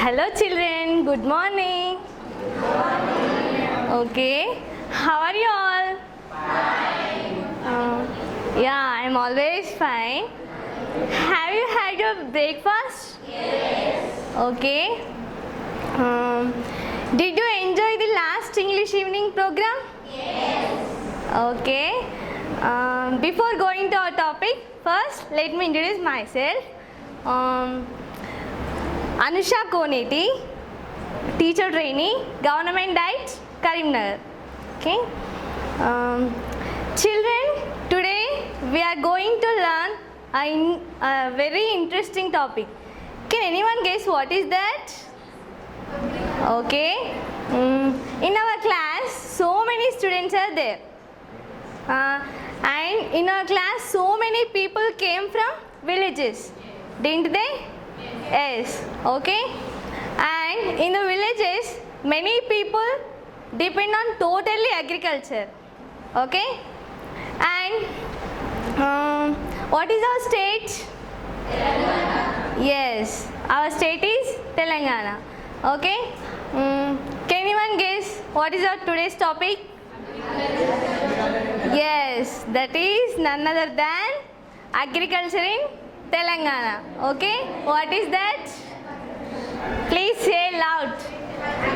Hello children, good morning. Okay, how are you all? Fine. Yeah, I'm always fine. Have you had your breakfast? Yes. Okay. Did you enjoy the last English evening program? Yes. Okay. Before going to our topic, first let me introduce myself. Anusha Koneti, teacher trainee, Government Diet, Karimnagar. Okay. Children, today we are going to learn a very interesting topic. Can anyone guess what is that? Okay. In our class, so many students are there. And in our class, so many people came from villages. Didn't they? Yes. Okay. And in the villages, many people depend on totally agriculture. Okay. And what is our state? Telangana. Yes. Our state is Telangana. Okay. Can anyone guess what is our today's topic? Yes. That is none other than agriculture in Telangana. Okay, what is that? Please say loud.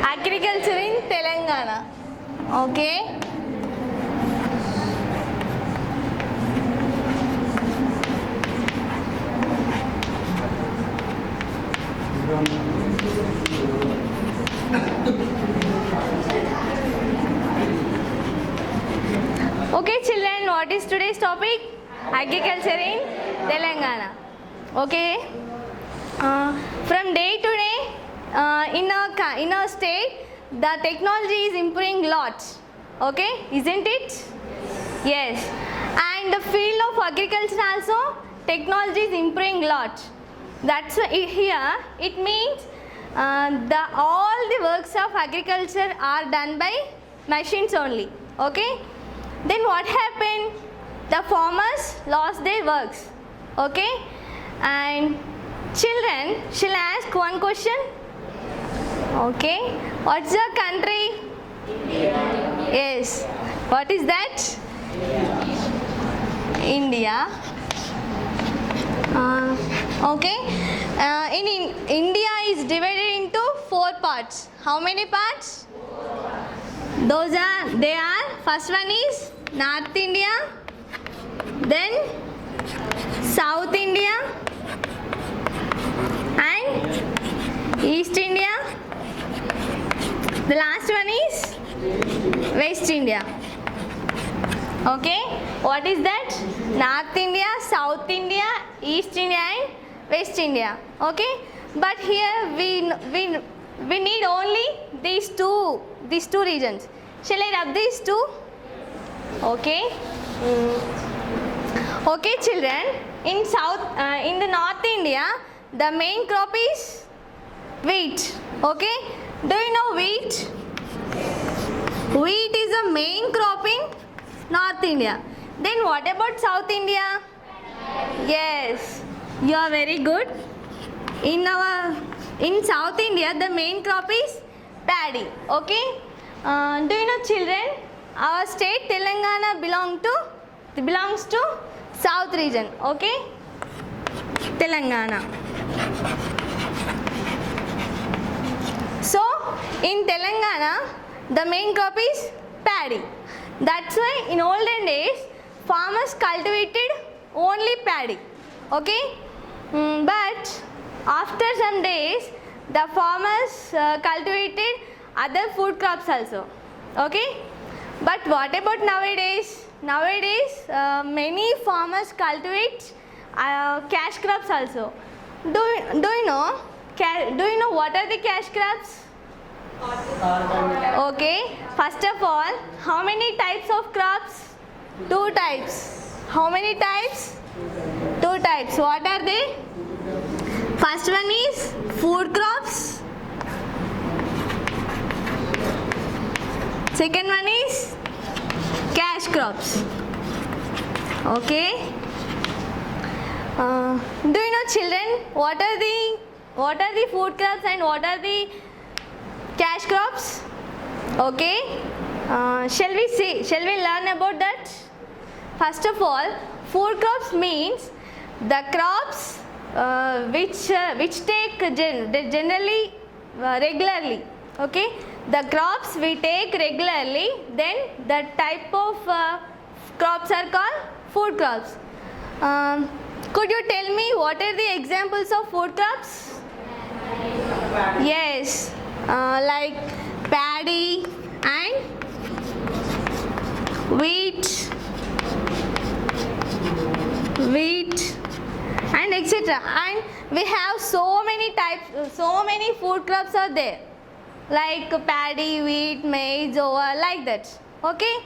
Agriculture in Telangana. Okay. Okay, children, what is today's topic? Agriculture in Telangana. Okay. From day to day, in our state, the technology is improving lots. Okay, isn't it? Yes. And the field of agriculture also, technology is improving lots. That's why here it means all the works of agriculture are done by machines only. Okay. Then what happened? The farmers lost their works. Okay. And children, shall I ask one question? Okay. What's your country? India. Yes. What is that? India. Okay. In India is divided into 4 parts. How many parts? 4 parts. They are, first one is North India, then South India, and East India. The last one is West India. Okay, what is that? North India, South India, East India and West India. Okay, but here we need only these two regions. Shall I rub these two? Okay. Okay, children. In the North India, the main crop is wheat. Okay. Do you know wheat? Wheat is the main crop in North India. Then what about South India? Yes, you are very good. In South India, the main crop is paddy. Okay. Do you know, children? Our state Telangana belongs to South region. Okay. Telangana. So in Telangana, the main crop is paddy. That's why in olden days, farmers cultivated only paddy. Okay. But after some days, the farmers cultivated other food crops also. Okay. But what about nowadays? Nowadays, many farmers cultivate cash crops also. Do you know what are the cash crops? Okay. First of all, how many types of crops? 2 types. How many types? 2 types. What are they? First one is food crops. Second one is cash crops. Okay. Do you know, children, what are the what are the food crops and what are the cash crops? Okay, shall we learn about that? First of all, food crops means the crops which take generally regularly. Okay, the crops we take regularly, then the type of crops are called food crops. Could you tell me what are the examples of food crops? Yes, like paddy and wheat and etc. And we have so many types, so many food crops are there, like paddy, wheat, maize, like that. Okay.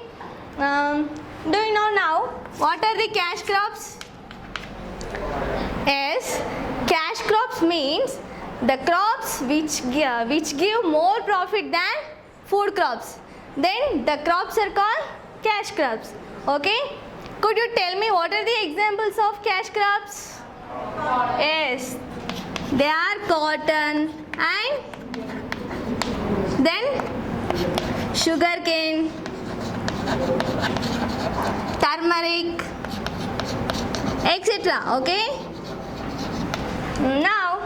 Do you know now what are the cash crops? Yes, cash crops means the crops which give more profit than food crops. Then the crops are called cash crops. Okay. Could you tell me what are the examples of cash crops? Yes, they are cotton and then sugarcane, turmeric, etc. Okay. Now,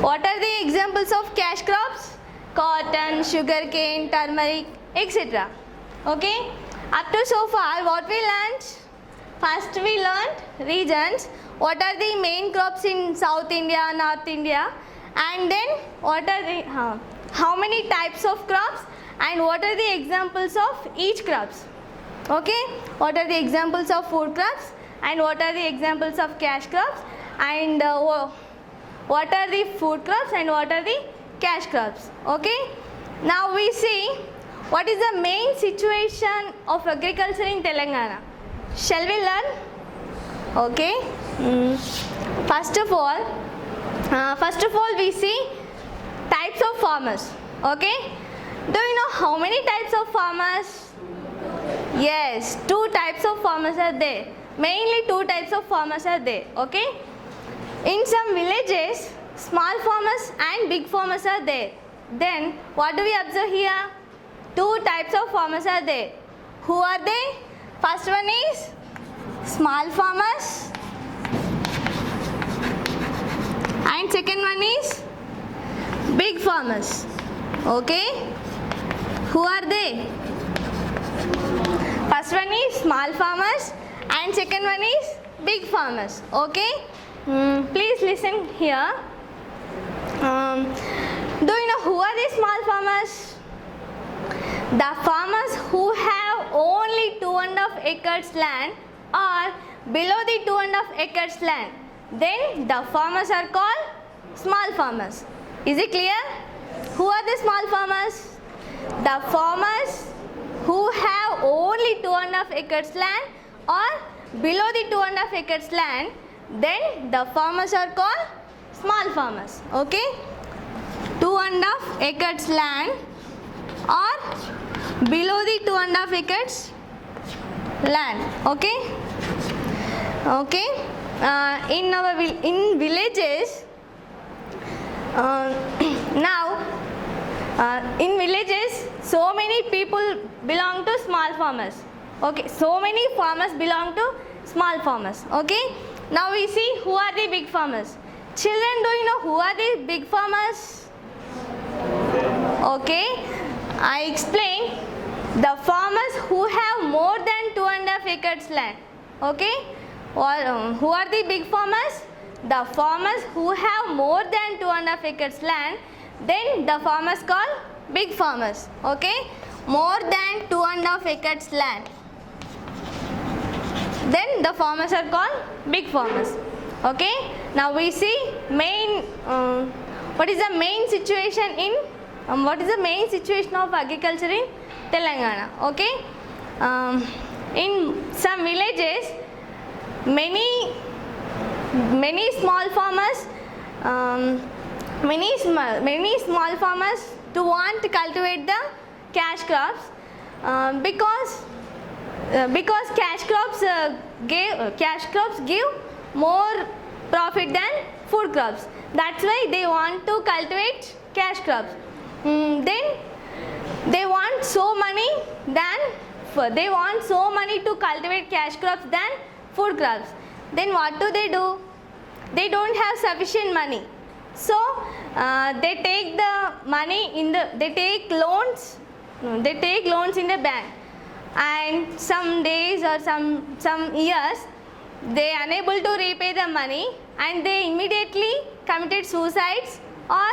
what are the examples of cash crops? Cotton, sugarcane, turmeric, etc. Okay. Up to so far, what we learned? First we learned regions. What are the main crops in South India, North India, and then what are the how many types of crops and what are the examples of each crops. Okay, what are the examples of food crops and what are the examples of cash crops, and what are the food crops and what are the cash crops. Okay, now we see what is the main situation of agriculture in Telangana. Shall we learn? Okay. First of all we see types of farmers. Okay. Do you know how many types of farmers? Yes, two types of farmers are there. Mainly two types of farmers are there. Okay. In some villages, small farmers and big farmers are there. Then what do we observe here? Two types of farmers are there. Who are they? First one is small farmers and second one is big farmers. Okay. Who are they? First one is small farmers and second one is big farmers. Okay. Please listen here. Do you know who are these small farmers? The farmers who have only 2.5 acres land or below the 2.5 acres land, then the farmers are called small farmers. Is it clear? Who are the small farmers? The farmers who have only 2.5 acres land or below the 2.5 acres land, then the farmers are called small farmers. Okay? 2.5 acres land or below the 2.5 acres land. Okay. Okay. In villages, in villages, so many people belong to small farmers. Okay. So many farmers belong to small farmers. Okay. Now we see who are the big farmers. Children, do you know who are the big farmers? Okay. I explain, the farmers who have more than 2.5 acres land. Okay. Who are the big farmers? The farmers who have more than 2.5 acres land, then the farmers called big farmers. Okay. More than 2.5 acres land, then the farmers are called big farmers. Okay. Now we see what is the main situation in what is the main situation of agriculture in Telangana. Okay. In some villages, many small farmers many small farmers do want to cultivate the cash crops because cash crops give more profit than food crops. That's why they want to cultivate cash crops. Then they want so money to cultivate cash crops than food crops. Then what do? They don't have sufficient money, so they take the money they take loans in the bank, and some days or some years they unable to repay the money, and they immediately committed suicides, or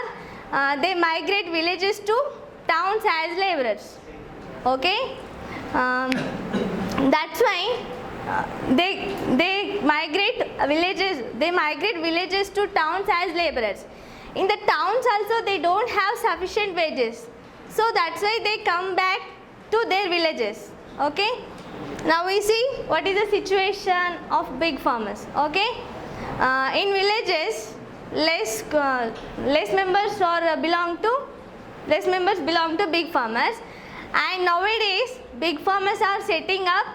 they migrate villages to towns as laborers. Okay, that's why they migrate villages to towns as laborers. In the towns also they don't have sufficient wages, so that's why they come back to their villages. Okay, now we see what is the situation of big farmers. Okay, in villages less members belong to big farmers, and nowadays big farmers are setting up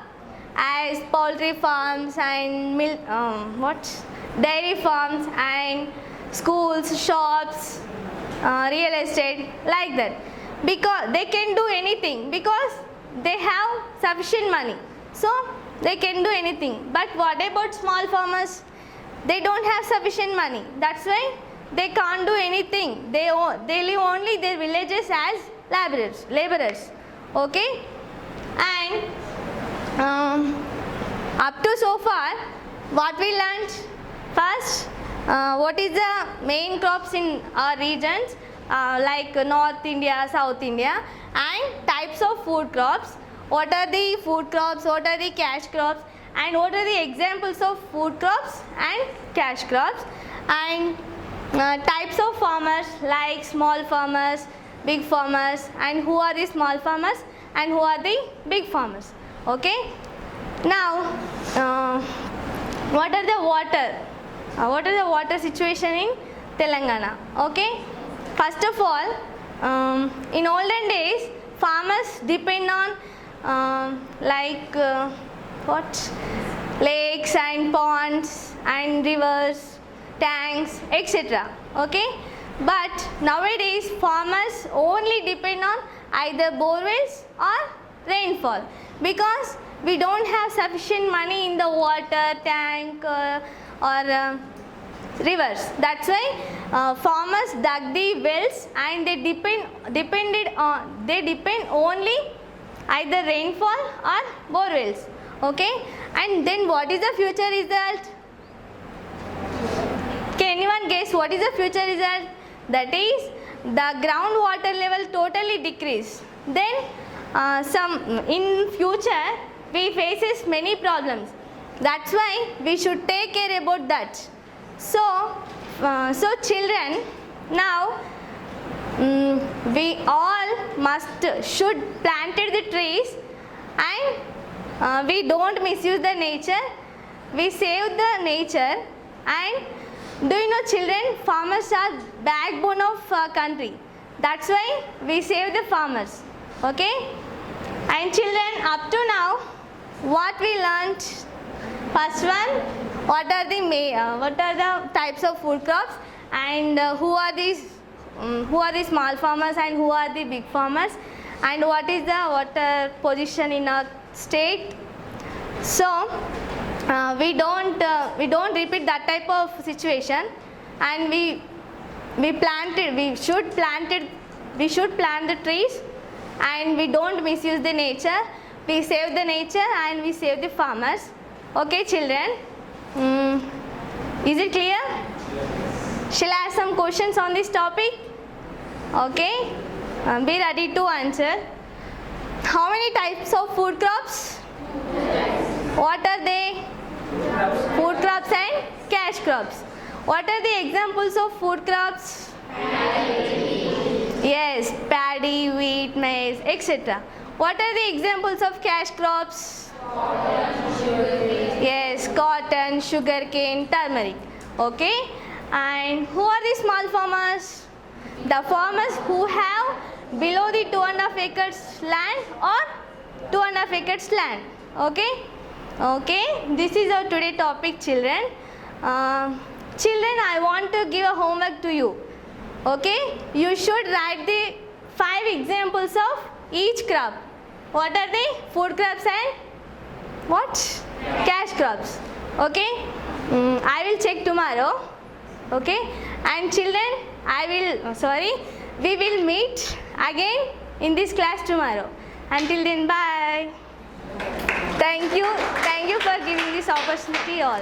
as poultry farms and dairy farms and schools, shops, real estate, like that, because they can do anything because they have sufficient money, so they can do anything. But what about small farmers? They don't have sufficient money, that's why they can't do anything. They live only their villages as laborers. Okay, and up to so far what we learned: first, what is the main crops in our regions, like North India, South India, and types of food crops. What are the food crops, what are the cash crops, and what are the examples of food crops and cash crops, and types of farmers like small farmers, big farmers, and who are the small farmers and who are the big farmers. Okay, now what are the water situation in Telangana? Okay, first of all, in olden days farmers depend on lakes and ponds and rivers, tanks, etc. Okay, but nowadays farmers only depend on either borewells or rainfall, because we don't have sufficient money in the water tank or rivers. That's why farmers dug the wells, and they depend only either rainfall or borewells. Okay, and then what is the future result? Can anyone guess what is the future result? That is, the groundwater level totally decrease. Then in future we faces many problems. That's why we should take care about that. So children, now we all should planted the trees, and we don't misuse the nature, we save the nature. And do you know, children, farmers are backbone of country. That's why we save the farmers. Okay, and children, up to now what we learnt: first one, what are the types of food crops, and who are the small farmers and who are the big farmers, and what is the water position in our state. So we don't repeat that type of situation, and we should plant the trees, and we don't misuse the nature, we save the nature and we save the farmers. Okay, children, is it clear? Shall I ask some questions on this topic? Okay, be ready to answer. How many types of food crops? What are they? Food crops and cash crops. What are the examples of food crops? Yes, paddy, wheat, maize, etc. What are the examples of cash crops? Yes, cotton, sugarcane, turmeric. Okay, and who are the small farmers? The farmers who have below the 2.5 acres land or 2.5 acres land. Okay, this is our today topic, children. Children, I want to give a homework to you. Okay? You should write the 5 examples of each crop. What are they? Food crops and what? Cash crops. Okay? I will check tomorrow. Okay? And children, we will meet again in this class tomorrow. Until then, bye. Thank you for giving this opportunity all.